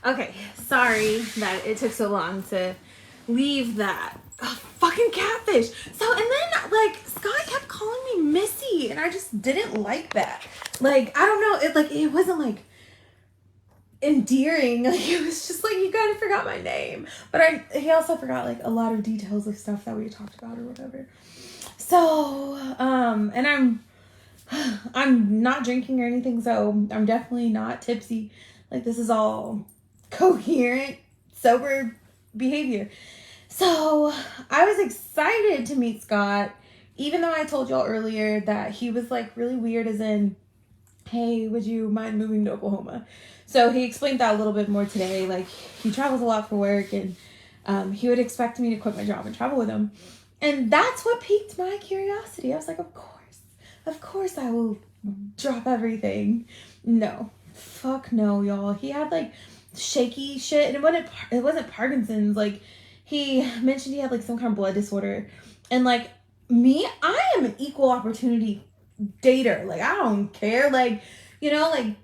Okay, sorry that it took so long to leave that. Oh, fucking Catfish. So, and then, like, Scott kept calling me Missy, and I just didn't like that. Like, I don't know, it wasn't, like, endearing. Like, it was just like, you kind of forgot my name. But he also forgot, like, a lot of details of stuff that we talked about or whatever. So, and I'm not drinking or anything, so I'm definitely not tipsy. Like, this is all coherent, sober behavior. So I was excited to meet Scott, even though I told y'all earlier that he was like really weird, as in, hey, would you mind moving to Oklahoma? So he explained that a little bit more today. Like, he travels a lot for work, and he would expect me to quit my job and travel with him. And that's what piqued my curiosity. I was like, of course I will drop everything. No, fuck no, y'all. He had like shaky shit, and it wasn't Parkinson's. Like, he mentioned he had like some kind of blood disorder, and like me, I am an equal opportunity dater. Like, I don't care. Like, you know, like,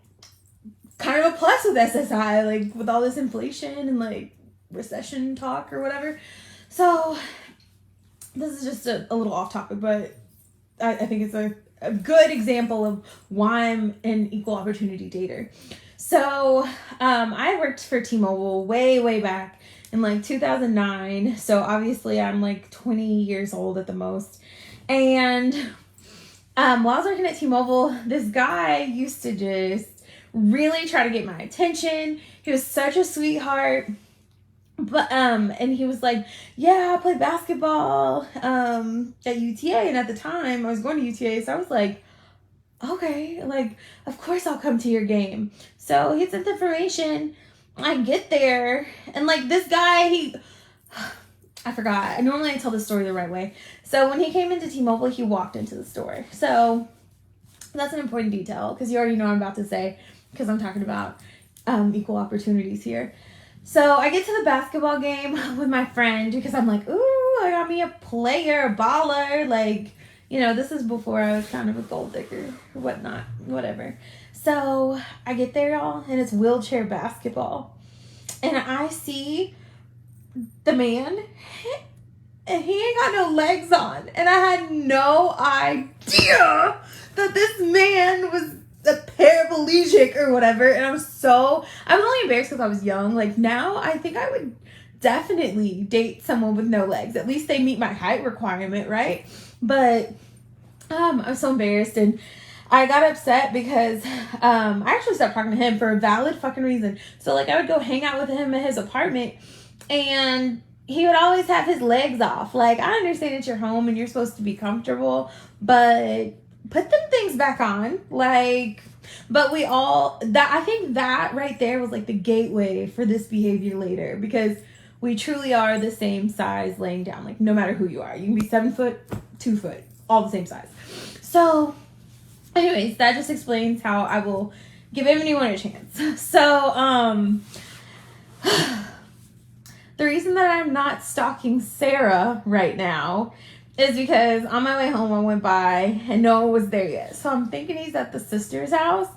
kind of a plus with SSI, like with all this inflation and like recession talk or whatever. So this is just a little off topic, but I think it's a good example of why I'm an equal opportunity dater. So I worked for T-Mobile way back in like 2009. So obviously I'm like 20 years old at the most. And while I was working at T-Mobile, this guy used to just really try to get my attention. He was such a sweetheart. But and he was like, yeah, I played basketball at UTA, and at the time I was going to UTA, so I was like, okay, like, of course I'll come to your game. So he sent the information. I get there, and like, this guy, I forgot. Normally I tell the story the right way. So when he came into T-Mobile, he walked into the store. So that's an important detail, because you already know what I'm about to say, because I'm talking about equal opportunities here. So I get to the basketball game with my friend, because I'm like, ooh, I got me a player, a baller. Like, you know, this is before I was kind of a gold digger or whatnot, whatever. So I get there, y'all, and it's wheelchair basketball. And I see the man, and he ain't got no legs on. And I had no idea that this man was a paraplegic or whatever. And I was only embarrassed because I was young. Like, now I think I would definitely date someone with no legs. At least they meet my height requirement, right? But I was so embarrassed, and I got upset because I actually stopped talking to him for a valid fucking reason. So like, I would go hang out with him at his apartment, and he would always have his legs off. Like, I understand it's your home and you're supposed to be comfortable, but put them things back on. Like, but I think that right there was like the gateway for this behavior later, because we truly are the same size laying down. Like, no matter who you are, you can be 7 foot, 2 foot, all the same size. So anyways, that just explains how I will give anyone a chance. So, the reason that I'm not stalking Sarah right now is because on my way home I went by and no one was there yet. So I'm thinking he's at the sister's house.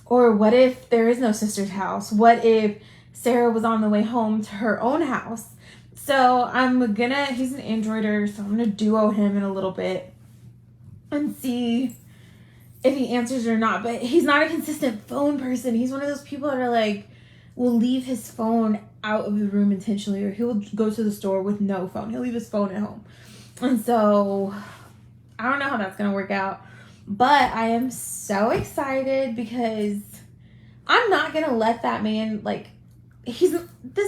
Or what if there is no sister's house? What if Sarah was on the way home to her own house? So he's an Androider, so I'm gonna duo him in a little bit and see if he answers or not. But he's not a consistent phone person. He's one of those people that are like, will leave his phone out of the room intentionally, or he'll go to the store with no phone. He'll leave his phone at home. And so I don't know how that's gonna work out, but I am so excited because I'm not gonna let that man, like, this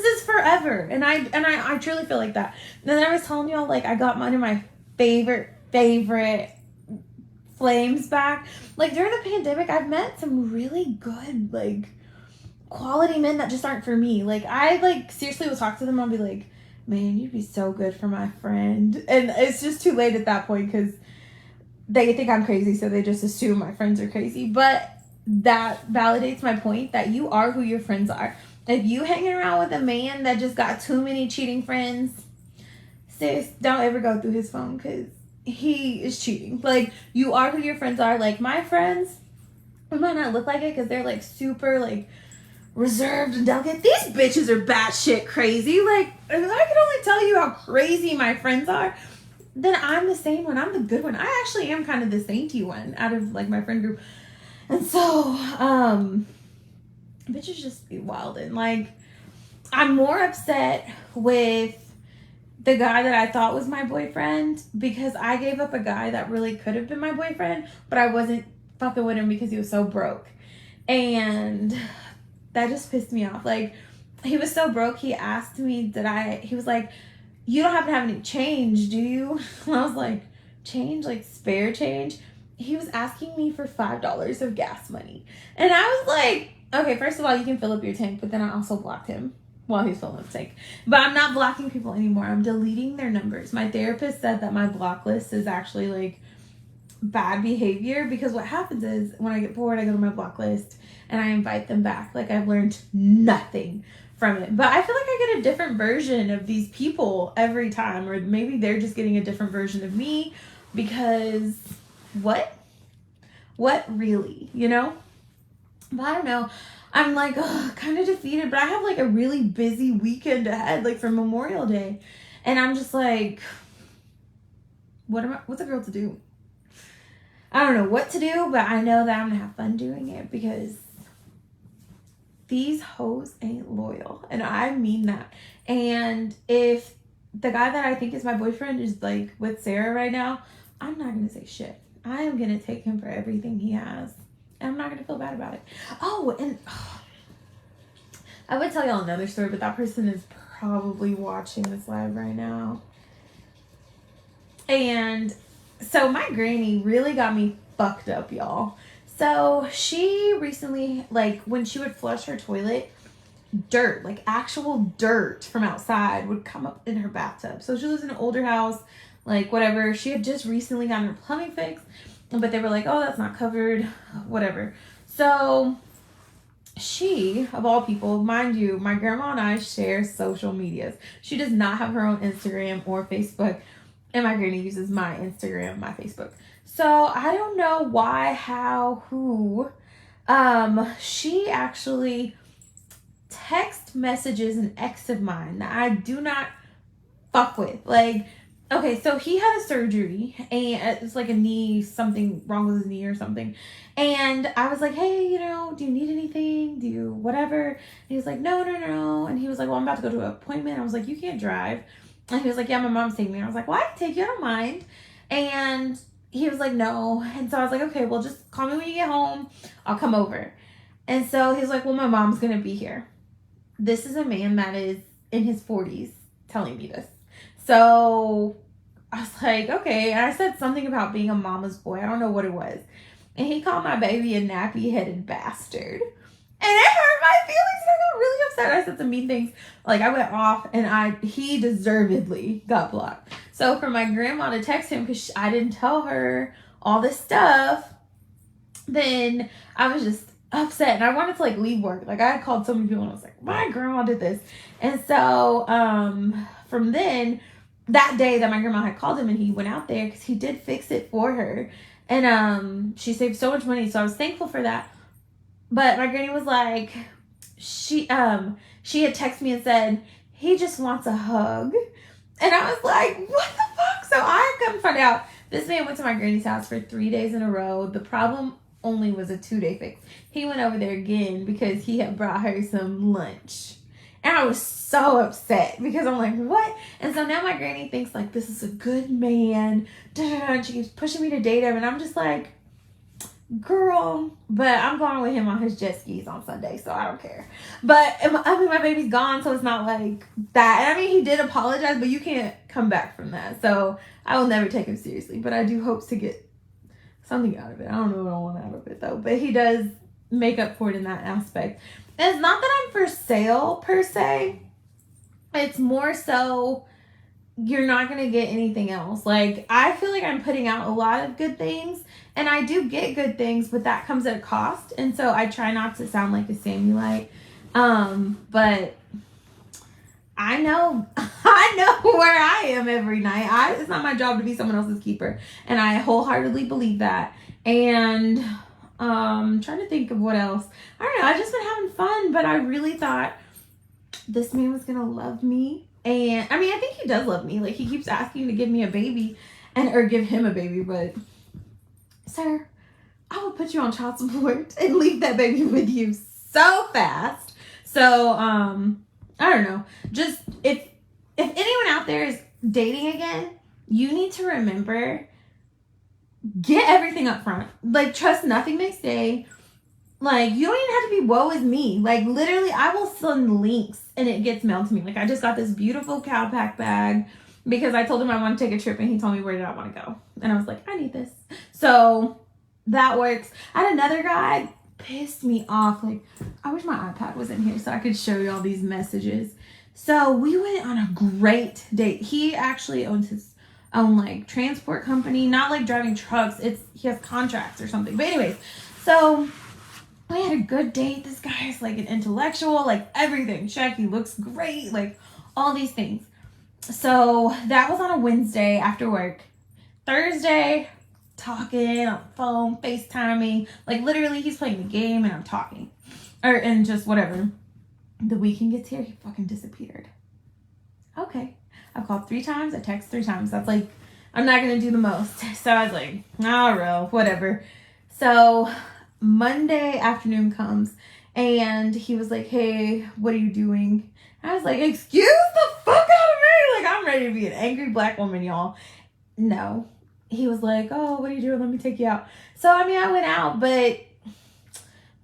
is forever. And I truly feel like that. And then I was telling y'all, like, I got one of my favorite flames back. Like, during the pandemic, I've met some really good, like, quality men that just aren't for me. Like, I, like, seriously will talk to them. I'll be like, man, you'd be so good for my friend. And it's just too late at that point, because they think I'm crazy, so they just assume my friends are crazy. But that validates my point that you are who your friends are. If you hanging around with a man that just got too many cheating friends, sis, don't ever go through his phone, because he is cheating. Like, you are who your friends are. Like, my friends, it might not look like it because they're, like, super, like, reserved and delicate. These bitches are batshit crazy. Like, if I can only tell you how crazy my friends are, then I'm the same one. I'm the good one. I actually am kind of the sainty one out of like my friend group. And so, bitches just be wild. And like, I'm more upset with the guy that I thought was my boyfriend because I gave up a guy that really could have been my boyfriend, but I wasn't fucking with him because he was so broke. And that just pissed me off. Like, he was so broke, he asked me, he was like, you don't happen to have any change, do you? And I was like, change? Like spare change? He was asking me for $5 of gas money. And I was like, okay, first of all, you can fill up your tank, but then I also blocked him while he's filling up his tank. But I'm not blocking people anymore. I'm deleting their numbers. My therapist said that my block list is actually like bad behavior, because what happens is when I get bored, I go to my block list and I invite them back. Like, I've learned nothing from it. But I feel like I get a different version of these people every time, or maybe they're just getting a different version of me, because what really, you know? But I don't know. I'm like, kind of defeated, but I have like a really busy weekend ahead, like for Memorial Day. And I'm just like, what's a girl to do? I don't know what to do, but I know that I'm gonna have fun doing it, because these hoes ain't loyal. And I mean that. And if the guy that I think is my boyfriend is like with Sarah right now, I'm not gonna say shit. I am gonna take him for everything he has. And I'm not gonna feel bad about it. Oh, and I would tell y'all another story, but that person is probably watching this live right now. And so my granny really got me fucked up, y'all. So she recently, like, when she would flush her toilet, dirt, like actual dirt from outside would come up in her bathtub. So she lives in an older house, like whatever. She had just recently gotten her plumbing fixed, but they were like, oh, that's not covered, whatever. So she, of all people, mind you, my grandma and I share social medias. She does not have her own Instagram or Facebook, and my granny uses my Instagram, my Facebook. So I don't know why, how, who. She actually text messages an ex of mine that I do not fuck with. Like, okay, so he had a surgery, and it's like a knee, something wrong with his knee or something. And I was like, hey, you know, do you need anything? Do you whatever? And he was like, no. And he was like, well, I'm about to go to an appointment. I was like, you can't drive. And he was like, yeah, my mom's taking me. I was like, well, I can take you, I don't mind. And he was like, no. And so I was like, okay, well, just call me when you get home. I'll come over. And so he was like, well, my mom's going to be here. This is a man that is in his 40s telling me this. So I was like, okay. And I said something about being a mama's boy. I don't know what it was. And he called my baby a nappy-headed bastard. And it hurt my feelings, and I got really upset. I said some mean things. Like, I went off, and he deservedly got blocked. So for my grandma to text him, because I didn't tell her all this stuff, then I was just upset. And I wanted to, like, leave work. Like, I had called so many people, and I was like, my grandma did this. And so from then, that day that my grandma had called him, and he went out there, because he did fix it for her. And she saved so much money, so I was thankful for that. But my granny was like, she had texted me and said, he just wants a hug. And I was like, what the fuck? So I come to find out this man went to my granny's house for 3 days in a row. The problem only was a 2-day fix. He went over there again because he had brought her some lunch. And I was so upset because I'm like, what? And so now my granny thinks like this is a good man. And she keeps pushing me to date him. And I'm just like, girl, but I'm going with him on his jet skis on Sunday, so I don't care. But I mean, my baby's gone, so it's not like that. And I mean, he did apologize, but you can't come back from that. So I will never take him seriously, but I do hope to get something out of it. I don't know what I want out of it though, but he does make up for it in that aspect. And it's not that I'm for sale per se. It's more so you're not going to get anything else. Like, I feel like I'm putting out a lot of good things, and I do get good things, but that comes at a cost. And so I try not to sound like a Samulite. But I know where I am every night. It's not my job to be someone else's keeper. And I wholeheartedly believe that. And Trying to think of what else. I don't know. I've just been having fun, but I really thought this man was gonna love me. And I mean, I think he does love me. Like, he keeps asking to give me a baby or give him a baby, but sir, I will put you on child support and leave that baby with you so fast. So, I don't know. Just if anyone out there is dating again, you need to remember, get everything up front. Like, trust nothing next day. Like, you don't even have to be woe is me. Like, literally, I will send links and it gets mailed to me. Like, I just got this beautiful Cowpack bag because I told him I want to take a trip and he told me where did I want to go. And I was like, I need this. So that works. I had another guy pissed me off. Like, I wish my iPad was in here so I could show you all these messages. So we went on a great date. He actually owns his own like transport company, not like driving trucks. He has contracts or something. But anyways, so we had a good date. This guy is like an intellectual, like everything. Check. He looks great. Like all these things. So that was on a Wednesday after work. Thursday, talking on the phone, FaceTiming. Like literally he's playing the game and I'm talking. And just whatever. The weekend gets here, he fucking disappeared. Okay. I've called 3 times. I text 3 times. That's like, I'm not going to do the most. So I was like, oh, real, whatever. So Monday afternoon comes and he was like, hey, what are you doing? I was like, excuse the fuck out of me. Like, I'm ready to be an angry black woman, y'all. No. He was like, oh, what are you doing? Let me take you out. So, I mean, I went out, but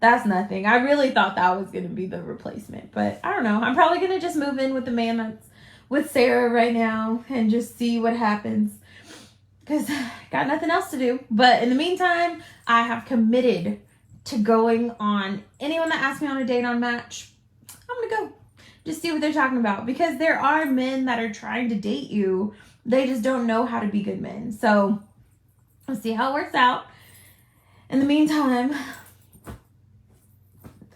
that's nothing. I really thought that was going to be the replacement, but I don't know. I'm probably going to just move in with the man that's with Sarah right now and just see what happens because got nothing else to do. But in the meantime, I have committed to going on anyone that asks me on a date on Match. I'm going to go just see what they're talking about because there are men that are trying to date you. They just don't know how to be good men. So we'll see how it works out. In the meantime,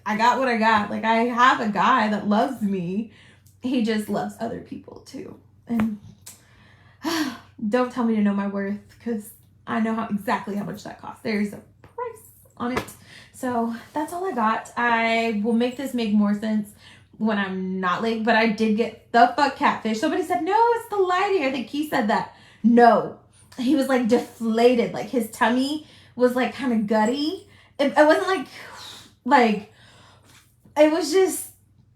I got what I got. Like, I have a guy that loves me. He just loves other people too. And don't tell me to know my worth because I know exactly how much that costs. There's a price on it. So that's all I got. I will make this make more sense when I'm not late, but I did get the fuck catfish. Somebody said, no, it's the lighting. I think he said that. No, he was like deflated. Like his tummy was like kind of gutty. It wasn't like, it was just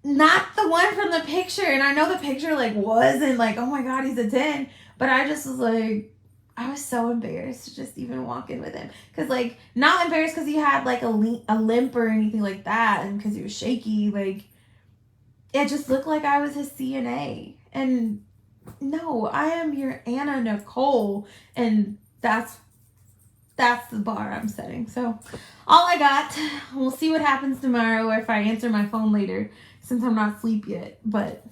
not the one from the picture. And I know the picture like wasn't like, oh my God, he's a 10. But I just was like, I was so embarrassed to just even walk in with him. Because like, not embarrassed because he had like a limp or anything like that. And because he was shaky, like, it just looked like I was his CNA. And no, I am your Anna Nicole. And that's the bar I'm setting. So all I got. We'll see what happens tomorrow or if I answer my phone later since I'm not asleep yet. But